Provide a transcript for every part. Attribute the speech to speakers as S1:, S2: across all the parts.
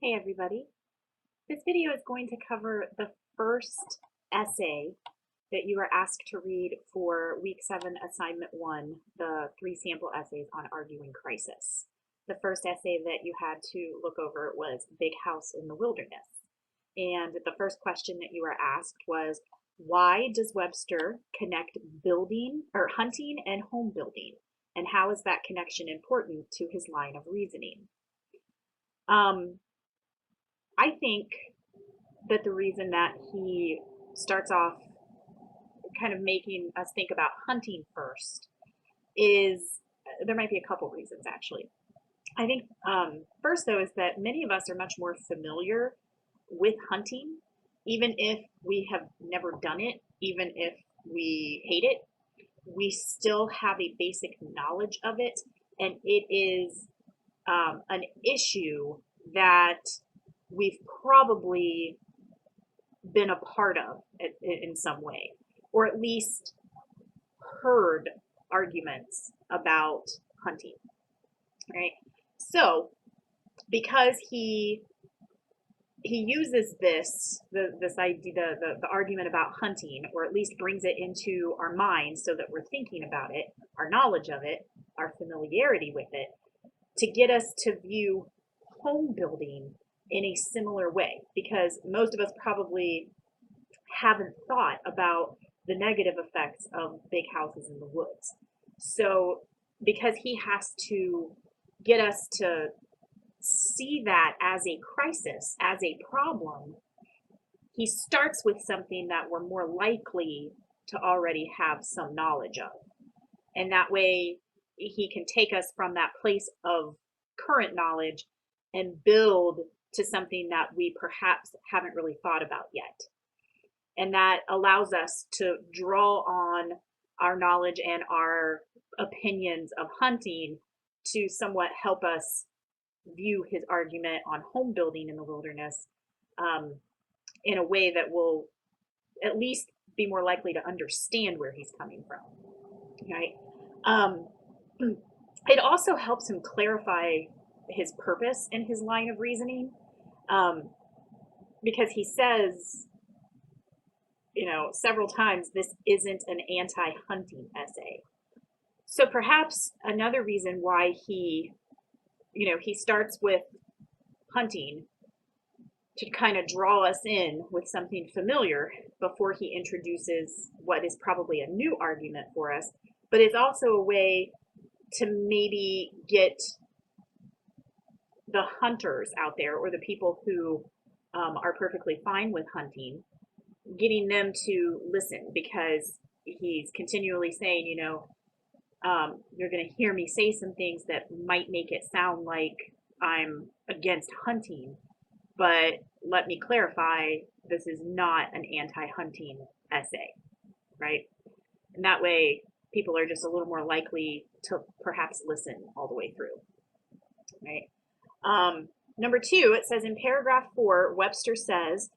S1: Hey everybody. This video is going to cover the first essay that you are asked to read for week 7 assignment 1, the 3 sample essays on arguing crisis. The first essay that you had to look over was Big House in the Wilderness. And the first question that you were asked was, why does Webster connect building or hunting and home building? And how is that connection important to his line of reasoning? I think that the reason that he starts off kind of making us think about hunting first is there might be a couple reasons actually. I think first though is that many of us are much more familiar with hunting, even if we have never done it, even if we hate it, we still have a basic knowledge of it, and it is an issue that we've probably been a part of in some way, or at least heard arguments about hunting, right? So because he uses this idea, the argument about hunting, or at least brings it into our minds so that we're thinking about it, our knowledge of it, our familiarity with it, to get us to view home building in a similar way, because most of us probably haven't thought about the negative effects of big houses in the woods. So because he has to get us to see that as a crisis, as a problem, he starts with something that we're more likely to already have some knowledge of. And that way he can take us from that place of current knowledge and build to something that we perhaps haven't really thought about yet. And that allows us to draw on our knowledge and our opinions of hunting to somewhat help us view his argument on home building in the wilderness in a way that will at least be more likely to understand where he's coming from, right? It also helps him clarify his purpose and his line of reasoning, because he says, several times, this isn't an anti-hunting essay. So perhaps another reason why he starts with hunting to kind of draw us in with something familiar before he introduces what is probably a new argument for us, but it's also a way to maybe get the hunters out there, or the people who are perfectly fine with hunting, getting them to listen, because he's continually saying, you're going to hear me say some things that might make it sound like I'm against hunting, but let me clarify, this is not an anti-hunting essay, right? And that way people are just a little more likely to perhaps listen all the way through, right? Number 2, it says in paragraph 4, Webster says,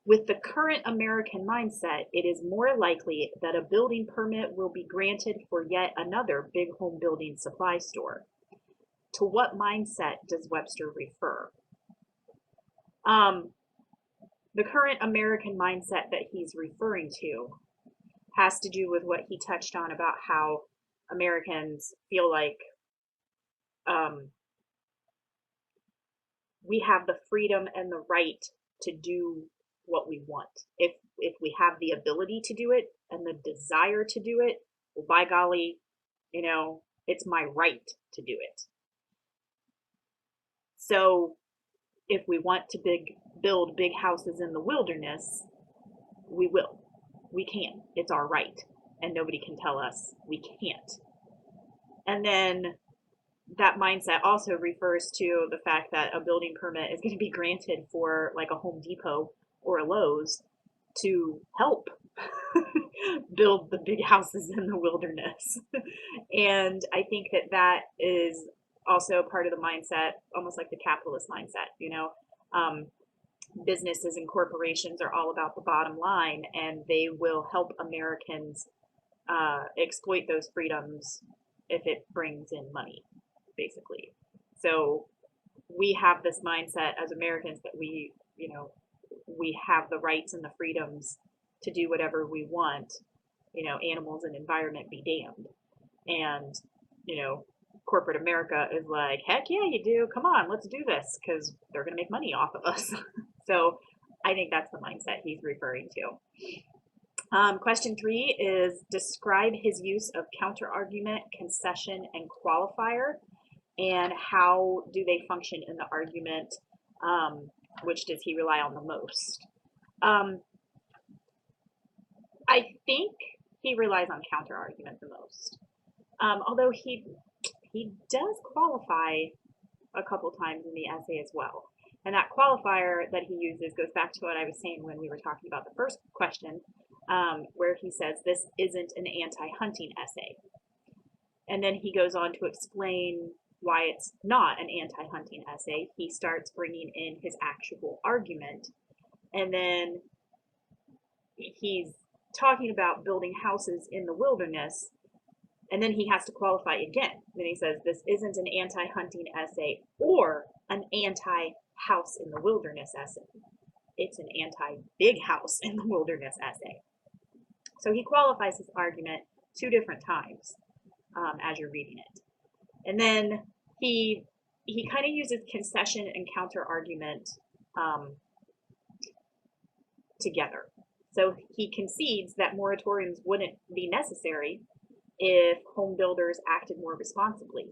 S1: with the current American mindset, it is more likely that a building permit will be granted for yet another big home building supply store. To what mindset does Webster refer? The current American mindset that he's referring to has to do with what he touched on about how Americans feel like we have the freedom and the right to do what we want. If we have the ability to do it and the desire to do it, well, by golly, it's my right to do it. So if we want to build big houses in the wilderness, we will. We can. It's our right. And nobody can tell us we can't. And then that mindset also refers to the fact that a building permit is going to be granted for like a Home Depot or a Lowe's to help build the big houses in the wilderness. And I think that is also part of the mindset, almost like the capitalist mindset. Businesses and corporations are all about the bottom line, and they will help Americans exploit those freedoms if it brings in money, basically. So we have this mindset as Americans that we, we have the rights and the freedoms to do whatever we want, animals and environment be damned. And, corporate America is like, heck yeah, you do. Come on, let's do this because they're going to make money off of us. So I think that's the mindset he's referring to. Question 3 is describe his use of counterargument, concession, and qualifier, and how do they function in the argument? Which does he rely on the most? I think he relies on counterargument the most. Although he does qualify a couple times in the essay as well. And that qualifier that he uses goes back to what I was saying when we were talking about the first question, where he says this isn't an anti-hunting essay. And then he goes on to explain why it's not an anti-hunting essay. He starts bringing in his actual argument. And then he's talking about building houses in the wilderness. And then he has to qualify again. Then he says this isn't an anti-hunting essay or an anti-house in the wilderness essay. It's an anti-big house in the wilderness essay. So he qualifies his argument 2 different times as you're reading it. And then he kind of uses concession and counter-argument together. So he concedes that moratoriums wouldn't be necessary if home builders acted more responsibly,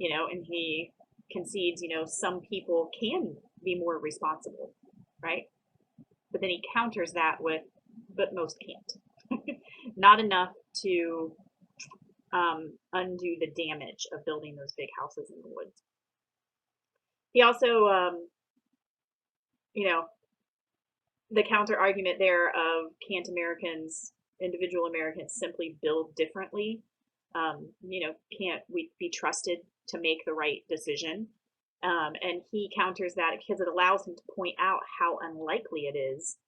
S1: and he concedes, some people can be more responsible, right? But then he counters that with, but most can't. Not enough to undo the damage of building those big houses in the woods. He also, the counter argument there of can't individual Americans simply build differently? Can't we be trusted to make the right decision? And he counters that because it allows him to point out how unlikely it is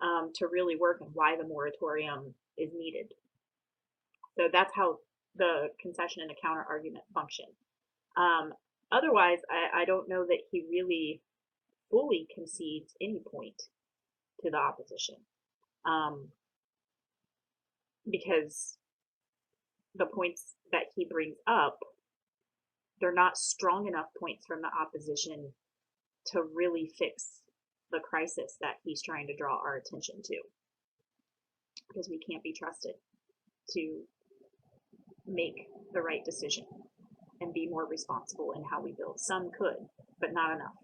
S1: to really work and why the moratorium is needed. So that's how the concession and the counter argument function. Otherwise, I don't know that he really fully concedes any point to the opposition, because the points that he brings up, they're not strong enough points from the opposition to really fix the crisis that he's trying to draw our attention to, because we can't be trusted to make the right decision and be more responsible in how we build. Some could, but not enough.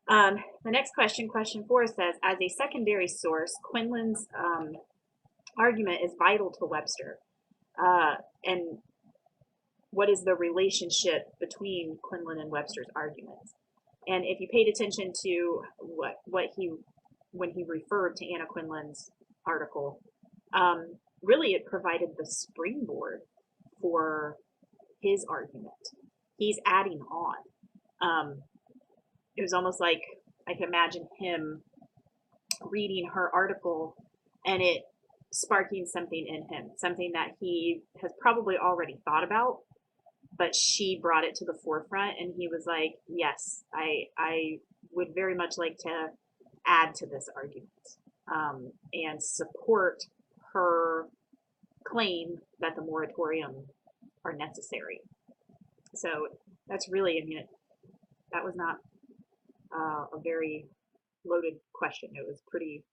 S1: The next question, question 4, says, as a secondary source, Quinlan's argument is vital to Webster. And what is the relationship between Quinlan and Webster's arguments? And if you paid attention to when he referred to Anna Quinlan's article, really it provided the springboard for his argument. He's adding on. It was almost like I can imagine him reading her article and it sparking something in him, something that he has probably already thought about, but she brought it to the forefront, and he was like, yes, I would very much like to add to this argument and support her claim that the moratorium are necessary. So that's really, that was not a very loaded question. It was pretty,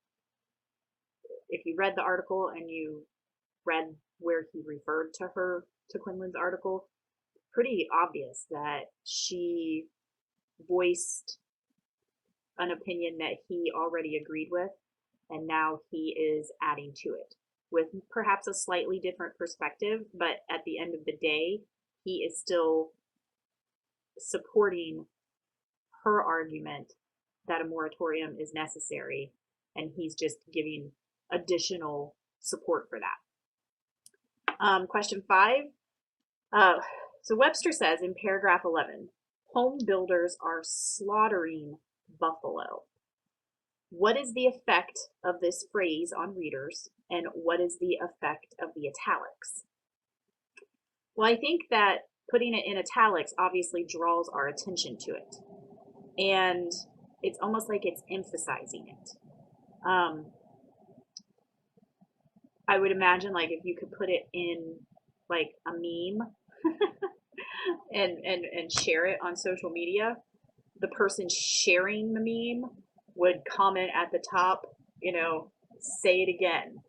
S1: if you read the article and you read where he referred to Quinlan's article, pretty obvious that she voiced an opinion that he already agreed with, and now he is adding to it with perhaps a slightly different perspective, but at the end of the day, he is still supporting her argument that a moratorium is necessary, and he's just giving additional support for that. Question 5. So Webster says in paragraph 11, home builders are slaughtering buffalo. What is the effect of this phrase on readers, and what is the effect of the italics? Well, I think that putting it in italics obviously draws our attention to it. and it's almost like it's emphasizing it. I would imagine like if you could put it in like a meme and share it on social media, the person sharing the meme would comment at the top, say it again,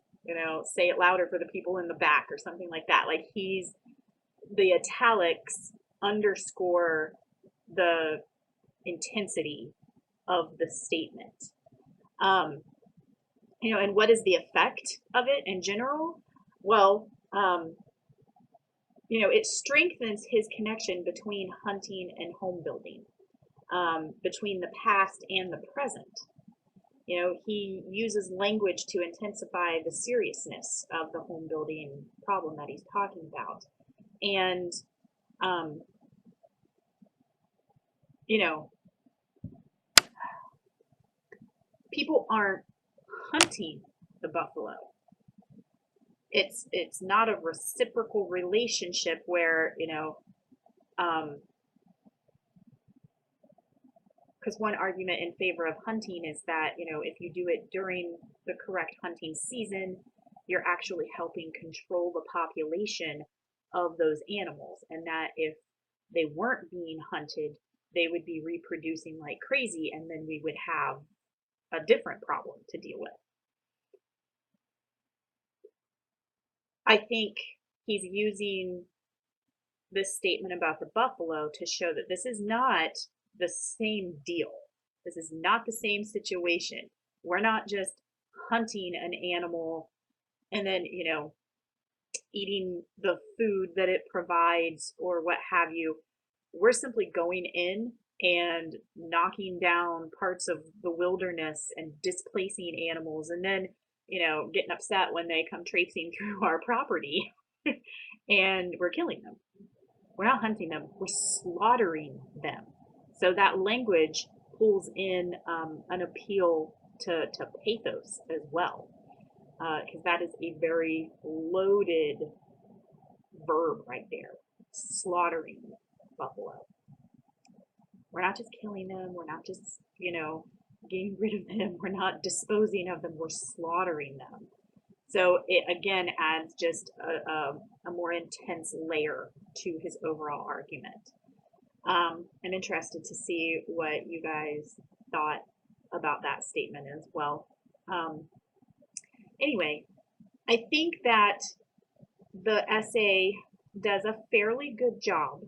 S1: say it louder for the people in the back or something like that. Like the italics underscore the intensity of the statement. Um, and what is the effect of it in general? Well, it strengthens his connection between hunting and home building, between the past and the present. He uses language to intensify the seriousness of the home building problem that he's talking about. And, um, people aren't hunting the buffalo. It's not a reciprocal relationship where, because one argument in favor of hunting is that, if you do it during the correct hunting season, you're actually helping control the population of those animals, and that if they weren't being hunted, they would be reproducing like crazy, and then we would have a different problem to deal with. I think he's using this statement about the buffalo to show that this is not the same deal. This is not the same situation. We're not just hunting an animal and then, eating the food that it provides or what have you. We're simply going in and knocking down parts of the wilderness and displacing animals, and then, getting upset when they come traipsing through our property and we're killing them. We're not hunting them, we're slaughtering them. So that language pulls in an appeal to pathos as well, because that is a very loaded verb right there. Slaughtering buffalo. We're not just killing them, we're not just, getting rid of them, we're not disposing of them, we're slaughtering them. So it again adds just a more intense layer to his overall argument. I'm interested to see what you guys thought about that statement as well. Anyway, I think that the essay does a fairly good job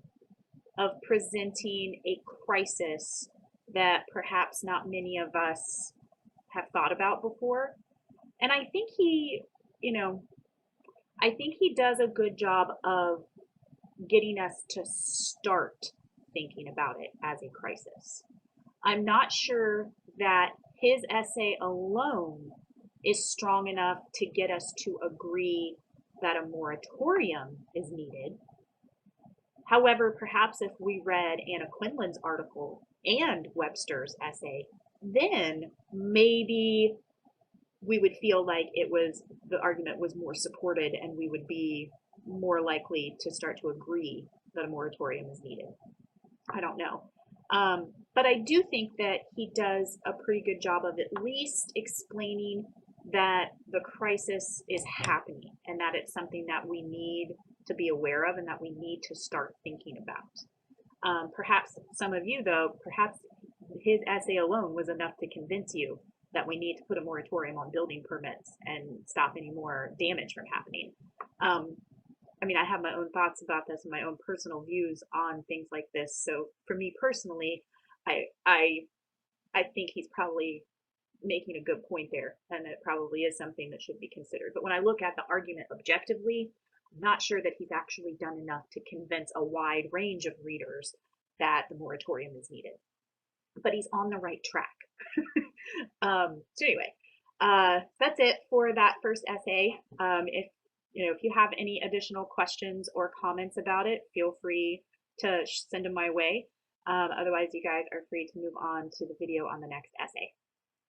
S1: of presenting a crisis that perhaps not many of us have thought about before. And I think he does a good job of getting us to start thinking about it as a crisis. I'm not sure that his essay alone is strong enough to get us to agree that a moratorium is needed. However, perhaps if we read Anna Quinlan's article and Webster's essay, then maybe we would feel like the argument was more supported and we would be more likely to start to agree that a moratorium is needed. I don't know. But I do think that he does a pretty good job of at least explaining that the crisis is happening and that it's something that we need to be aware of and that we need to start thinking about. Perhaps some of you, though, perhaps his essay alone was enough to convince you that we need to put a moratorium on building permits and stop any more damage from happening. I have my own thoughts about this and my own personal views on things like this. So for me personally, I think he's probably making a good point there, and it probably is something that should be considered. But when I look at the argument objectively, I'm not sure that he's actually done enough to convince a wide range of readers that the moratorium is needed. But he's on the right track. So anyway, that's it for that first essay. If you have any additional questions or comments about it, feel free to send them my way. Otherwise, you guys are free to move on to the video on the next essay.